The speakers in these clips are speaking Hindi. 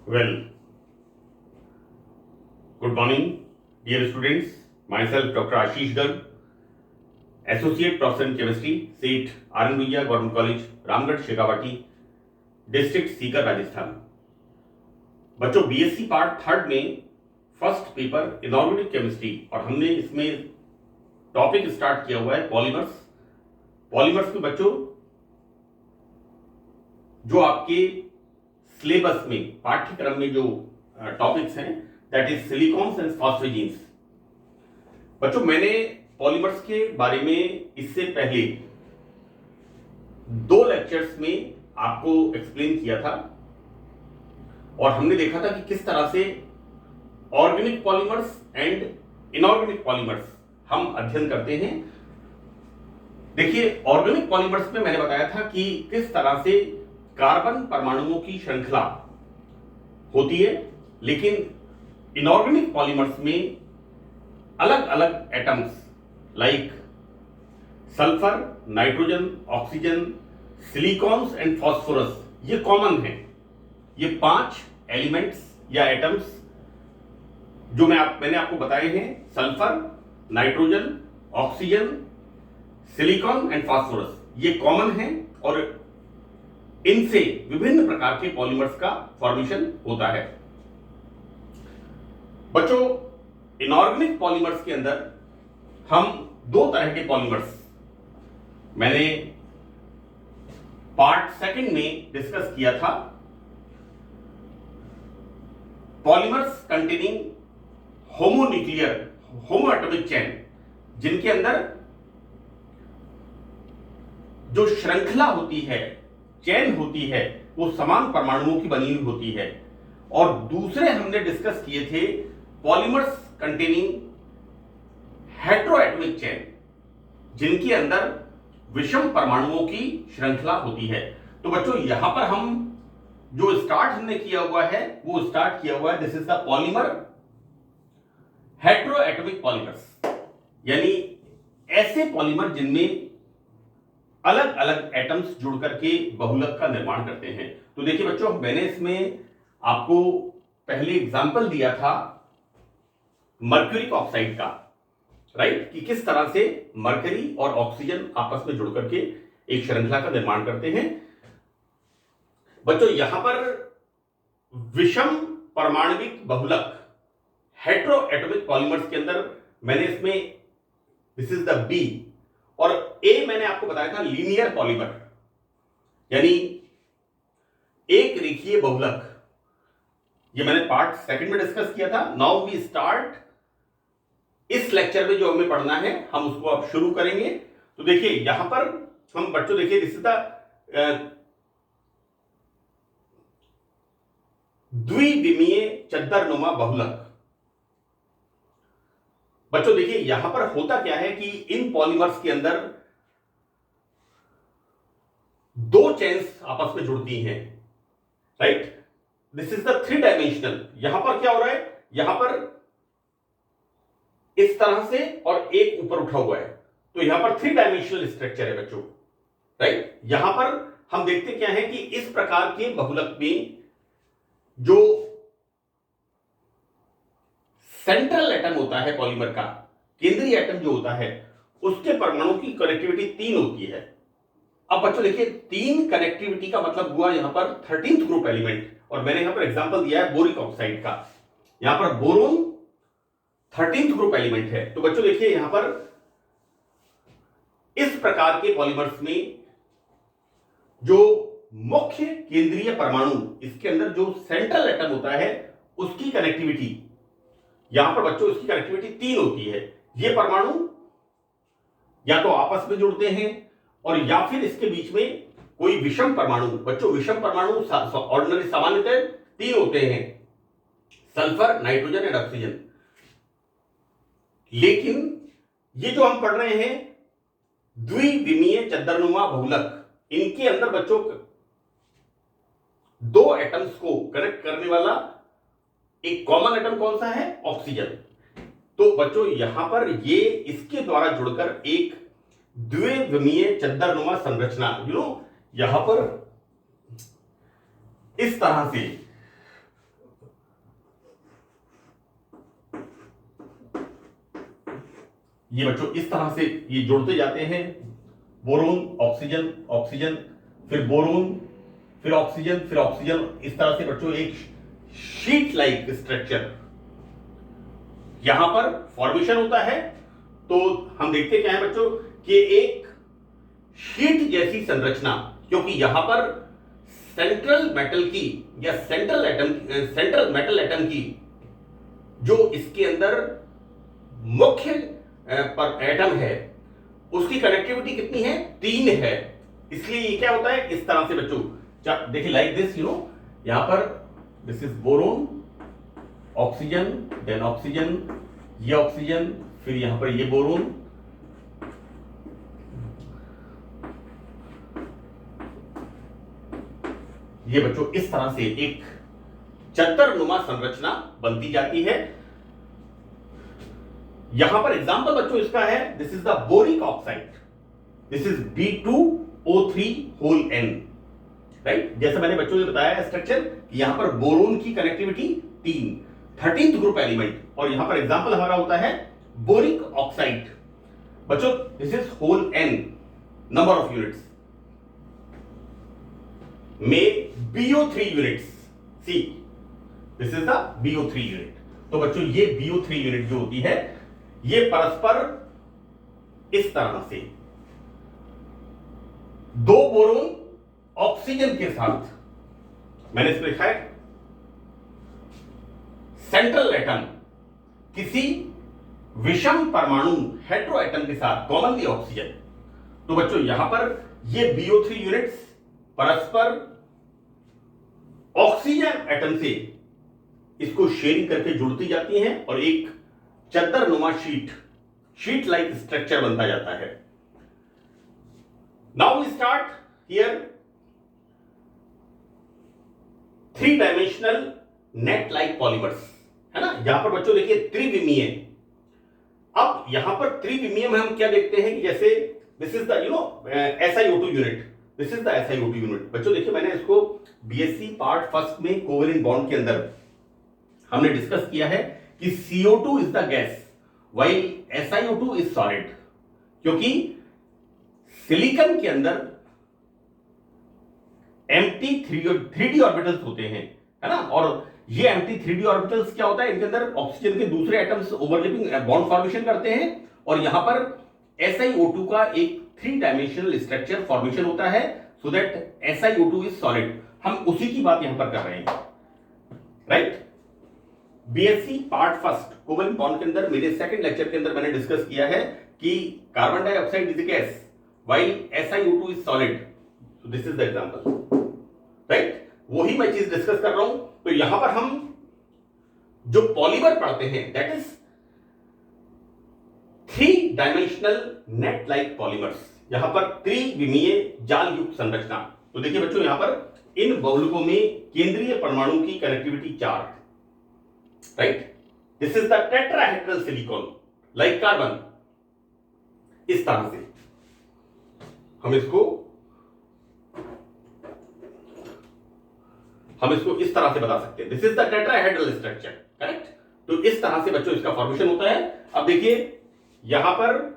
Well, good morning, dear students. Myself, Dr. Ashish Garg, Associate Professor in Chemistry, SEAT, RN Bhuiya Government College, Ramgarh Shekhawati, district Sikar, Rajasthan. बच्चों, बीएससी पार्ट थर्ड में फर्स्ट पेपर इनऑर्गेनिक केमिस्ट्री और हमने इसमें टॉपिक स्टार्ट किया हुआ है पॉलीमर्स। पॉलीमर्स में बच्चों जो आपके सिलेबस में पाठ्यक्रम में जो टॉपिक्स हैं दैट इज सिलिकॉन्स एंड फॉस्फेजीन्स। बच्चों, मैंने पॉलीमर्स के बारे में इससे पहले 2 लेक्चर्स में आपको एक्सप्लेन किया था और हमने देखा था कि किस तरह से organic polymers and inorganic polymers हम अध्ययन करते हैं। देखिए, ऑर्गेनिक पॉलीमर्स में मैंने बताया था कि किस तरह से कार्बन परमाणुओं की श्रृंखला होती है, लेकिन इनऑर्गेनिक पॉलीमर्स में अलग अलग atoms like sulphur, nitrogen, oxygen, silicones and phosphorus ये कॉमन है। ये 5 एलिमेंट्स या एटम्स जो मैंने आपको बताए हैं, sulphur, nitrogen, oxygen, silicon and phosphorus, ये कॉमन है और इनसे विभिन्न प्रकार के पॉलीमर्स का फॉर्मेशन होता है। बच्चों, इनऑर्गेनिक पॉलीमर्स के अंदर हम 2 तरह के पॉलीमर्स मैंने पार्ट सेकंड में डिस्कस किया था। पॉलीमर्स कंटेनिंग होमोन्यूक्लियर होमोएटॉमिक चेन, जिनके अंदर जो श्रृंखला होती है, चेन होती है, वो समान परमाणुओं की बनी हुई होती है। और दूसरे हमने डिस्कस किए थे पॉलीमर्स कंटेनिंग हेटेरोएटॉमिक चेन, जिनके अंदर विषम परमाणुओं की श्रृंखला होती है। तो बच्चों, यहां पर हम जो स्टार्ट हमने किया हुआ है वो स्टार्ट किया हुआ है, this is the polymer heteroatomic polymers, यानी ऐसे पॉलीमर जिनमें अलग अलग एटम्स जुड़ करके बहुलक का निर्माण करते हैं। तो देखिए बच्चों, मैंने इसमें आपको पहले एग्जांपल दिया था मर्क्यूरिक ऑक्साइड का, राइट, कि किस तरह से मरकरी और ऑक्सीजन आपस में जुड़ करके एक श्रृंखला का निर्माण करते हैं। बच्चों, यहां पर विषम परमाणविक बहुलक हेटेरोएटॉमिक पॉलीमर्स के अंदर मैंने इसमें दिस इज द बी और ए मैंने आपको बताया था लीनियर पॉलीमर, यानी एक रेखीय बहुलक। ये मैंने पार्ट सेकंड में डिस्कस किया था। नाउ वी स्टार्ट, इस लेक्चर में जो हमें पढ़ना है हम उसको अब शुरू करेंगे। तो देखिए यहां पर हम बच्चों देखिए दिस इज द द्विविमीय चद्दरनुमा बहुलक। बच्चों देखिए यहां पर होता क्या है कि इन पॉलीमर्स के अंदर 2 चेन्स आपस में जुड़ती हैं, right. This is the 3 dimensional. यहां पर क्या हो रहा है, यहां पर इस तरह से और एक ऊपर उठा हुआ है, तो यहां पर 3 डायमेंशनल स्ट्रक्चर है बच्चों, राइट। यहां पर हम देखते क्या है कि इस प्रकार के बहुलक में जो सेंट्रल एटम होता है पॉलीमर का, केंद्रीय एटम जो होता है, उसके परमाणु की कनेक्टिविटी 3 होती है। अब बच्चों देखिए 3 कनेक्टिविटी का मतलब हुआ यहां पर 13th ग्रुप एलिमेंट, और मैंने यहां पर एग्जांपल दिया है बोरिक ऑक्साइड का। यहां पर बोरोन 13th ग्रुप एलिमेंट है। तो बच्चों देखिए यहां पर इस प्रकार के पॉलीमर्स में जो मुख्य केंद्रीय परमाणु, इसके अंदर जो सेंट्रल एटम होता है, उसकी कनेक्टिविटी यहां पर बच्चों इसकी कनेक्टिविटी 3 होती है। ये परमाणु या तो आपस में जुड़ते हैं और या फिर इसके बीच में कोई विषम परमाणु। बच्चों विषम परमाणु ऑर्डिनरी सामान्यतः 3 होते हैं, सल्फर, नाइट्रोजन एंड ऑक्सीजन। लेकिन ये जो हम पढ़ रहे हैं द्विविमीय चद्दरनुमा बहुलक, इनके अंदर बच्चों 2 एटम्स को कनेक्ट करने वाला एक कॉमन एटम कौन सा है, ऑक्सीजन। तो बच्चों यहां पर ये इसके द्वारा जुड़कर एक द्विविमीय चद्दरनुमा संरचना, यहां पर इस तरह से ये बच्चों इस तरह से ये जुड़ते जाते हैं, बोरोन ऑक्सीजन ऑक्सीजन, फिर बोरोन, फिर ऑक्सीजन, फिर ऑक्सीजन, इस तरह से बच्चों एक शीट लाइक स्ट्रक्चर यहां पर फॉर्मेशन होता है। तो हम देखते क्या है बच्चों कि एक शीट जैसी संरचना, क्योंकि यहां पर सेंट्रल मेटल की या सेंट्रल मेटल एटम की जो इसके अंदर मुख्य पर एटम है उसकी कनेक्टिविटी कितनी है, 3 है। इसलिए ये क्या होता है इस तरह से बच्चों, देखिए लाइक दिस, यहां पर this is boron, oxygen, then oxygen, ये ऑक्सीजन, फिर यहां पर ये बोरोन, ये बच्चों इस तरह से एक चक्करनुमा संरचना बनती जाती है। यहां पर एग्जांपल बच्चों इसका है, this is the boric oxide, this is B2O3 whole N, right. जैसे मैंने बच्चों को बताया स्ट्रक्चर, यहां पर बोरोन की कनेक्टिविटी 3, 13th ग्रुप एलिमेंट, और यहां पर एग्जांपल हमारा होता है बोरिक ऑक्साइड। बच्चों this is whole N, number of units में BO3 units, see this is the BO3 unit. तो बच्चों ये BO3 यूनिट जो होती है ये परस्पर इस तरह से 2 बोरोन ऑक्सीजन के साथ, मैंने इसमें लिखा है सेंट्रल एटम किसी विषम परमाणु हेट्रो एटम के साथ कॉमनली ऑक्सीजन। तो बच्चों यहां पर ये BO3 यूनिट्स परस्पर ऑक्सीजन एटम से इसको शेयरिंग करके जुड़ती जाती हैं और एक चद्दरनुमा शीट लाइक स्ट्रक्चर बनता जाता है। Now we start here 3 dimensional net like polymers, है ना। यहां पर बच्चों देखिए त्रिविमीय। अब यहां पर त्रिविमीय में हम क्या देखते हैं कि जैसे this is the SiO2 unit, this is the SiO2 unit. बच्चों देखिए मैंने इसको BSc पार्ट फर्स्ट में कोवेलेंट बॉन्ड के अंदर हमने डिस्कस किया है कि CO2 is the gas while SiO2 is solid, क्योंकि सिलिकॉन के अंदर एम्प्टी 3D ऑर्बिटल्स होते हैं, है ना। और ये एम्प्टी 3D ऑर्बिटल्स क्या होता है, इनके अंदर ऑक्सीजन के दूसरे एटम्स ओवरलैपिंग बॉन्ड फॉर्मेशन करते हैं और यहां पर SiO2 का एक 3 डायमेंशनल स्ट्रक्चर फॉर्मेशन होता है, so that SiO2 is solid. हम उसी की बात यहां पर कर रहे हैं, right. BSc part first covalent bond के अंदर मेरे सेकंड लेक्चर के अंदर मैंने डिस्कस किया है कि carbon dioxide is a gas while SiO2 is solid. So this is the example, right. वही मैं चीज डिस्कस कर रहा हूं। तो यहां पर हम जो पॉलीमर पढ़ते हैं that is 3 dimensional net like polymers, यहां पर त्रिविमीय जाल युक्त संरचना। तो देखिए बच्चों यहां पर इन बहुलकों में केंद्रीय परमाणु की connectivity 4, right. This is the tetrahedral silicon like carbon. इस तरह से हम इसको इस तरह से बता सकते हैं, this is the tetrahedral structure, correct. तो इस तरह से बच्चों इसका फॉर्मेशन होता है। अब देखिए यहां पर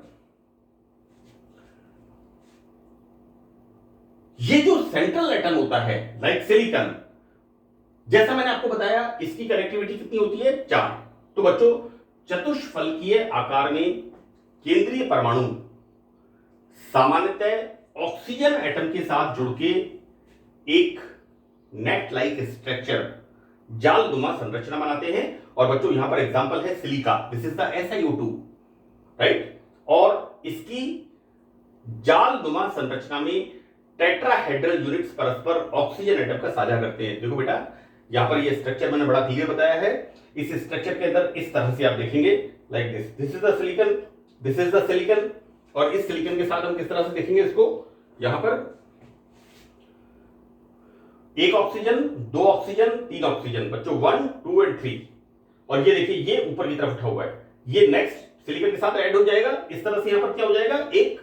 ये जो सेंट्रल एटम होता है लाइक सिलिकॉन, जैसा मैंने आपको बताया इसकी कनेक्टिविटी कितनी होती है, 4। तो बच्चों चतुष्फलकीय आकार में केंद्रीय परमाणु सामान्यतः ऑक्सीजन एटम के साथ जुड़ के एक नेट लाइक स्ट्रक्चर जालनुमा संरचना बनाते हैं। और बच्चों यहां पर एग्जांपल है silica, this is the SiO2, right. और इसकी जालनुमा संरचना में टेट्राहेड्रल यूनिट्स परस्पर ऑक्सीजन एटम का साझा करते हैं। देखो बेटा यहां पर ये स्ट्रक्चर मैंने बड़ा क्लियर बताया है। इस स्ट्रक्चर के अंदर इस तरह से आप देखेंगे like this is the silicon, this is the silicon, और इस सिलिकॉन के साथ हम किस तरह से देखेंगे इसको, यहां पर 1 ऑक्सीजन, 2 ऑक्सीजन, 3 ऑक्सीजन, बच्चों 1, 2 एंड 3। और ये देखिए ये ऊपर की तरफ उठा हुआ है, ये नेक्स्ट सिलिकॉन के साथ ऐड हो जाएगा। इस तरह से यहां पर क्या हो जाएगा, एक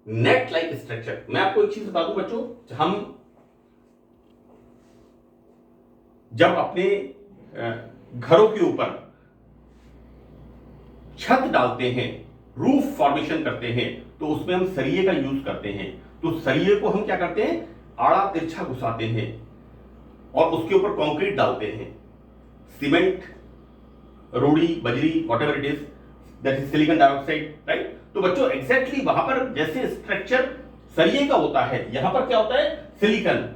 नेट लाइक स्ट्रक्चर। मैं आपको एक चीज बता दूं बच्चों, हम जब अपने घरों के ऊपर छत डालते हैं रूफ फॉर्मेशन करते हैं तो उसमें हम सरिये का यूज करते हैं। तो सरिये को हम क्या करते हैं, आड़ा तिरछा घुसाते हैं और उसके ऊपर कंक्रीट डालते हैं, सीमेंट, रोड़ी, बजरी, whatever it is, that is silicon dioxide, right. तो बच्चों एग्जैक्टली वहां पर जैसे स्ट्रक्चर सरिये का होता है, यहां पर क्या होता है, सिलिकॉन,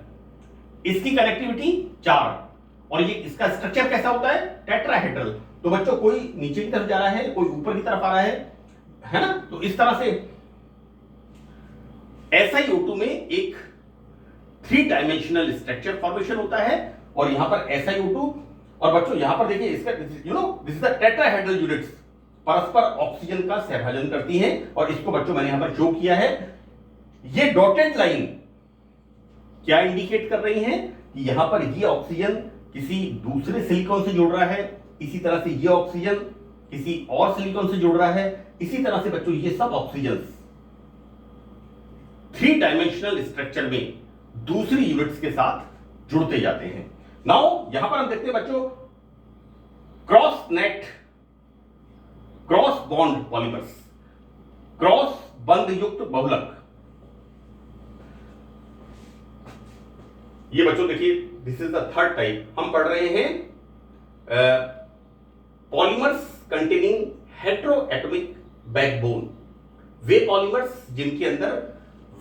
इसकी कनेक्टिविटी 4, और ये इसका स्ट्रक्चर कैसा होता है, टेट्राहेड्रल। तो बच्चों कोई नीचे की तरफ जा रहा है, कोई ऊपर की तरफ आ रहा है ना। तो इस तरह से SiO2 में एक 3 डायमेंशनल स्ट्रक्चर फॉर्मेशन होता है, और यहां पर SiO2, और बच्चों यहां पर देखिए इसका this is the tetrahedral units परस्पर ऑक्सीजन का सहभाजन करती हैं, और इसको बच्चों मैंने यहां पर शो किया है। ये डॉटेड लाइन क्या इंडिकेट कर रही है कि यहां पर ये ऑक्सीजन किसी दूसरे सिलिकॉन से जुड़ रहा है, इसी तरह से ये ऑक्सीजन किसी और सिलिकॉन से जुड़ रहा है, इसी तरह से बच्चों ये सब ऑक्सीजन 3 डायमेंशनल स्ट्रक्चर में दूसरी यूनिट्स के साथ जुड़ते जाते हैं। नाउ यहां पर हम देखते हैं बच्चों क्रॉस बॉन्ड पॉलीमर्स, क्रॉस बंध युक्त बहुलक। ये बच्चों देखिए this is the third type. हम पढ़ रहे हैं पॉलीमर्स कंटेनिंग हेटेरोएटॉमिक बैकबोन, वे पॉलीमर्स जिनके अंदर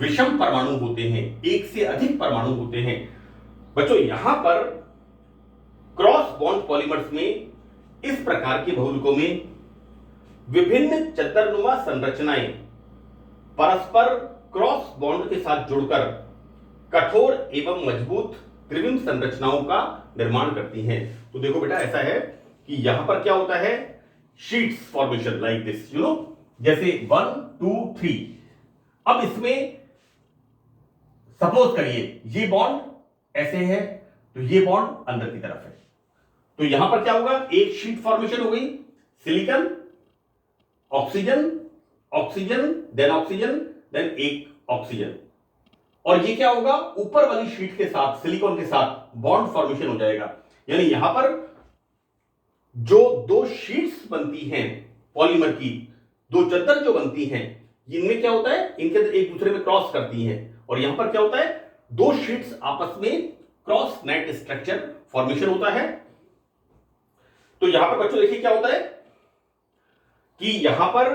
विषम परमाणु होते हैं, एक से अधिक परमाणु होते हैं। बच्चों यहां पर क्रॉस बॉन्ड पॉलीमर्स में इस प्रकार के बहुलकों में विभिन्न चद्दरनुमा संरचनाएं परस्पर क्रॉस बॉन्ड के साथ जुड़कर कठोर एवं मजबूत त्रिविम संरचनाओं का निर्माण करती हैं। तो देखो बेटा ऐसा है कि यहां पर क्या होता है, शीट्स फॉर्मेशन लाइक दिस, जैसे 1 2 3। अब इसमें सपोज करिए ये बॉन्ड ऐसे है, तो ये बॉन्ड अंदर की तरफ है, तो यहां पर क्या होगा, एक शीट फॉर्मेशन हो गई, सिलिकॉन, ऑक्सीजन, ऑक्सीजन, देन एक ऑक्सीजन, और ये क्या होगा, ऊपर वाली शीट के साथ सिलिकॉन के साथ बॉन्ड फॉर्मेशन हो जाएगा। यानी यहां पर जो 2 शीट्स बनती हैं पॉलीमर की, 2 चद्दर जो बनती हैं, इनमें क्या होता है, इनके अंदर एक दूसरे में क्रॉस करती हैं, और यहां पर क्या होता है, 2 शीट्स आपस में क्रॉस नेट स्ट्रक्चर फॉर्मेशन होता है। तो यहां पर बच्चों देखिए क्या होता है कि यहां पर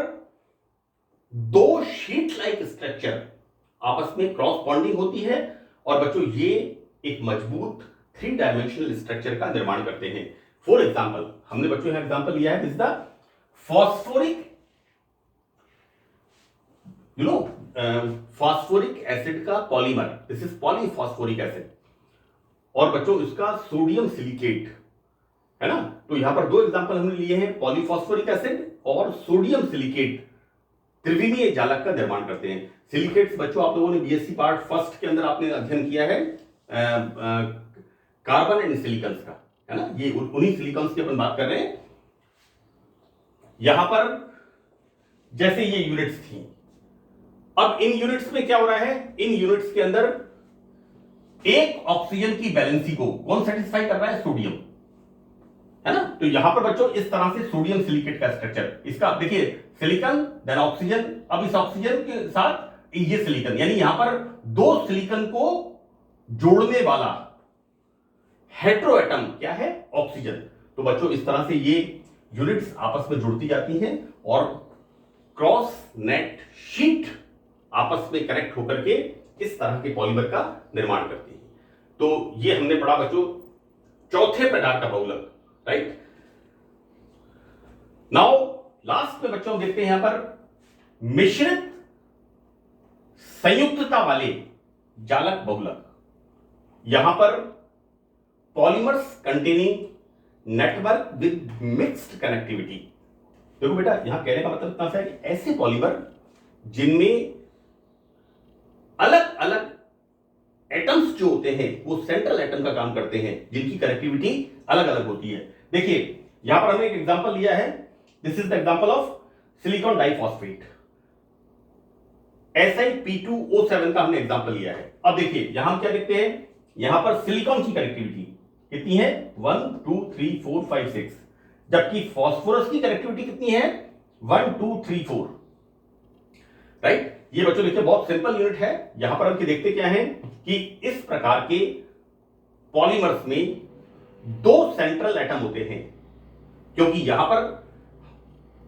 2 शीट लाइक स्ट्रक्चर आपस में क्रॉस बॉन्डिंग होती है, और बच्चों ये एक मजबूत 3 डायमेंशनल स्ट्रक्चर का निर्माण करते हैं। फॉर एग्जाम्पल, हमने बच्चों यहां एग्जाम्पल लिया है, this the phosphoric phosphoric acid का polymer, this is polyphosphoric acid, और बच्चों इसका सोडियम सिलिकेट है ना। तो यहां पर 2 एग्जाम्पल हमने लिए हैं, पॉलीफॉस्फोरिक एसिड और सोडियम सिलिकेट त्रिविमीय जालक का निर्माण करते हैं। सिलिकेट्स बच्चों आप लोगों ने बीएससी पार्ट फर्स्ट के अंदर आपने अध्ययन किया है कार्बन एंड सिलिकॉन्स का, है ना, ये उन्हीं सिलिकॉन्स की अपन बात कर रहे हैं। यहां पर जैसे ये यूनिट्स थी, अब इन यूनिट्स में क्या हो रहा है, इन यूनिट्स के अंदर एक ऑक्सीजन की बैलेंसी को कौन सेटिस्फाई कर रहा है, सोडियम, है ना। तो यहां पर बच्चों इस तरह से सोडियम सिलिकेट का स्ट्रक्चर, इसका देखिए सिलिकॉन देन ऑक्सीजन, अब इस ऑक्सीजन के साथ ये सिलिकॉन, यानी यहां पर 2 सिलिकॉन को जोड़ने वाला हेटेरोएटम क्या है, ऑक्सीजन। तो बच्चों इस तरह से ये यूनिट्स आपस में जुड़ती जाती हैं और क्रॉस नेट शीट आपस में कनेक्ट होकर के इस तरह के पॉलीमर का निर्माण करती है। तो ये हमने पढ़ा बच्चों चौथे प्रकार का बहुलक, राइट। नाउ लास्ट में बच्चों देखते हैं यहां पर मिश्रित संयुक्तता वाले जालक बहुलक। यहां पर polymers containing network with mixed connectivity. देखो बेटा यहां कहने का मतलब इतना सा है कि ऐसे पॉलीमर जिनमें अलग अलग एटम्स जो होते हैं वो सेंट्रल एटम का काम करते हैं, जिनकी कनेक्टिविटी अलग अलग होती है। देखिए यहां पर हमने एक एग्जांपल लिया है, this is the example of silicon diphosphate, Si2O7 का हमने एग्जांपल लिया है। अब देखिए यहां हम क्या देखते हैं, यहां पर सिलिकॉन की कनेक्टिविटी कितनी है, 1 2 3 4 5 6, जबकि फास्फोरस की कनेक्टिविटी कितनी है, 1 2 3 4, राइट। ये बच्चों देखिए बहुत सिंपल यूनिट है। यहां पर हम देखते क्या है कि इस प्रकार के पॉलीमर्स में दो सेंट्रल एटम होते हैं, क्योंकि यहां पर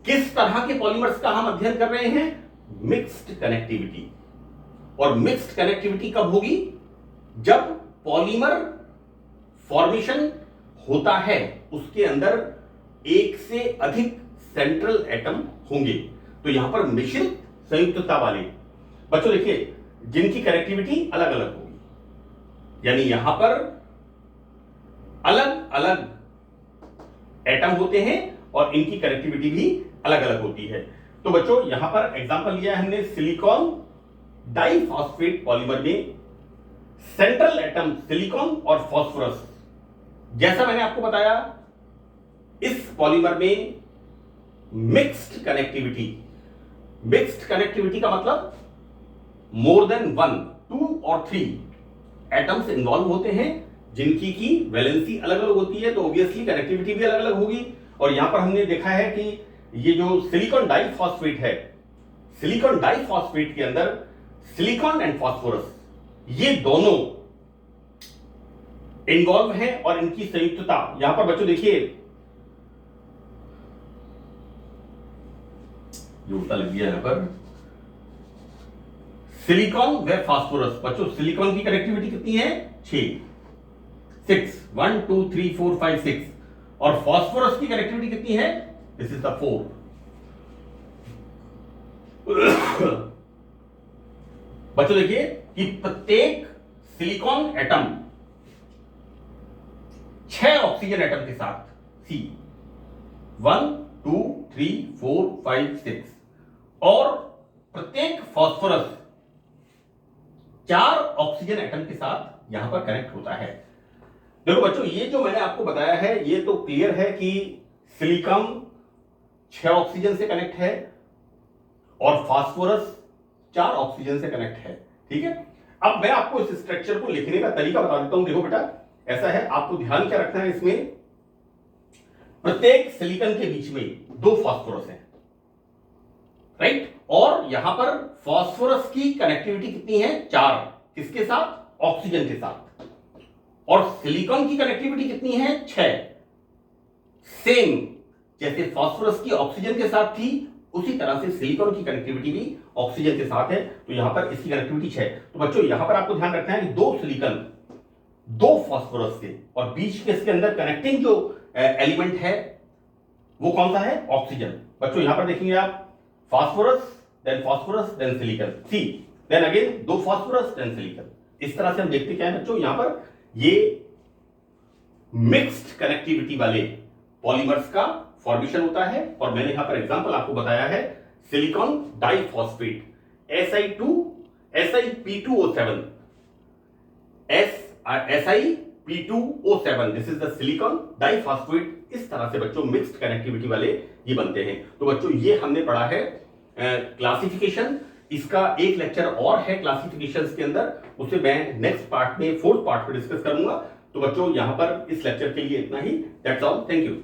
किस तरह के पॉलीमर्स का हम अध्ययन कर रहे हैं, मिक्स्ड कनेक्टिविटी। और मिक्स्ड कनेक्टिविटी कब होगी, जब पॉलीमर फॉर्मेशन होता है उसके अंदर एक से अधिक सेंट्रल एटम होंगे। तो यहां पर मिश्रित संयुक्तता वाले बच्चों देखिए जिनकी कनेक्टिविटी अलग अलग होगी, यानी यहां पर अलग अलग एटम होते हैं और इनकी कनेक्टिविटी भी अलग अलग होती है। तो बच्चों यहां पर एग्जांपल लिया है हमने सिलिकॉन डाइफॉस्फेट पॉलीमर में सेंट्रल एटम सिलिकॉन और फास्फोरस। जैसा मैंने आपको बताया इस पॉलीमर में मिक्स्ड कनेक्टिविटी, मिक्स्ड कनेक्टिविटी का मतलब मोर देन 1, 2 और 3 एटम्स इन्वॉल्व होते हैं जिनकी की वैलेंसी अलग अलग होती है, तो ऑब्वियसली कनेक्टिविटी भी अलग अलग होगी। और यहां पर हमने देखा है कि ये जो सिलिकॉन डाइफॉस्फेट है, सिलिकॉन डाइफॉस्फेट के अंदर सिलिकॉन एंड फास्फोरस ये दोनों इन्वॉल्व है और इनकी संयुक्तता यहां पर बच्चों देखिए जुड़ता लग गया यहां पर सिलिकॉन व फास्फोरस। बच्चों सिलिकॉन की कनेक्टिविटी कितनी है, 6 1 2 3 4 5 6 और फास्फोरस की कनेक्टिविटी कितनी है, दिस इज द 4। बच्चों देखिए कि प्रत्येक सिलिकॉन एटम 6 ऑक्सीजन एटम के साथ सी 1 2 3 4 5 6 और प्रत्येक फास्फोरस 4 ऑक्सीजन एटम के साथ यहां पर कनेक्ट होता है। देखो बच्चों ये जो मैंने आपको बताया है ये तो क्लियर है कि सिलिकॉन 6 ऑक्सीजन से कनेक्ट है और फास्फोरस 4 ऑक्सीजन से कनेक्ट है, ठीक है। अब मैं आपको इस स्ट्रक्चर को लिखने का तरीका बता देता हूं। देखो बेटा ऐसा है, आपको ध्यान क्या रखना है, इसमें प्रत्येक सिलिकॉन के बीच में 2 फास्फोरस हैं, राइट। और यहां पर फास्फोरस की कनेक्टिविटी कितनी है, 4, किसके साथ, ऑक्सीजन के साथ। और सिलिकॉन की कनेक्टिविटी कितनी है, 6। सेम जैसे फास्फोरस की ऑक्सीजन के साथ थी उसी तरह से सिलिकॉन की कनेक्टिविटी भी ऑक्सीजन के साथ है, तो यहां पर इसकी कनेक्टिविटी 6। तो बच्चों यहां पर आपको ध्यान रखना है कि 2 सिलिकॉन 2 फास्फोरस से और बीच के इसके अंदर कनेक्टिंग जो एलिमेंट है वो कौन सा है, ऑक्सीजन। बच्चों यहां पर देखेंगे आप phosphorus then silicon, see then again 2 phosphorus then silicon. इस तरह से हम देखते क्या है बच्चों, यहां पर ये मिक्स्ड कनेक्टिविटी वाले पॉलीमर्स का फॉर्मेशन होता है। और मैंने यहां पर एग्जांपल आपको बताया है silicon diphosphate Si2P2O7 Si2P2O7 this is the silicon diphosphate. इस तरह से बच्चों मिक्स्ड कनेक्टिविटी वाले ये बनते हैं। तो बच्चों ये हमने पढ़ा है क्लासिफिकेशन। इसका एक लेक्चर और है क्लासिफिकेशंस के अंदर, उसे मैं नेक्स्ट पार्ट में 4th पार्ट में डिस्कस करूंगा। तो बच्चों यहां पर इस लेक्चर के लिए इतना ही। That's all, thank you.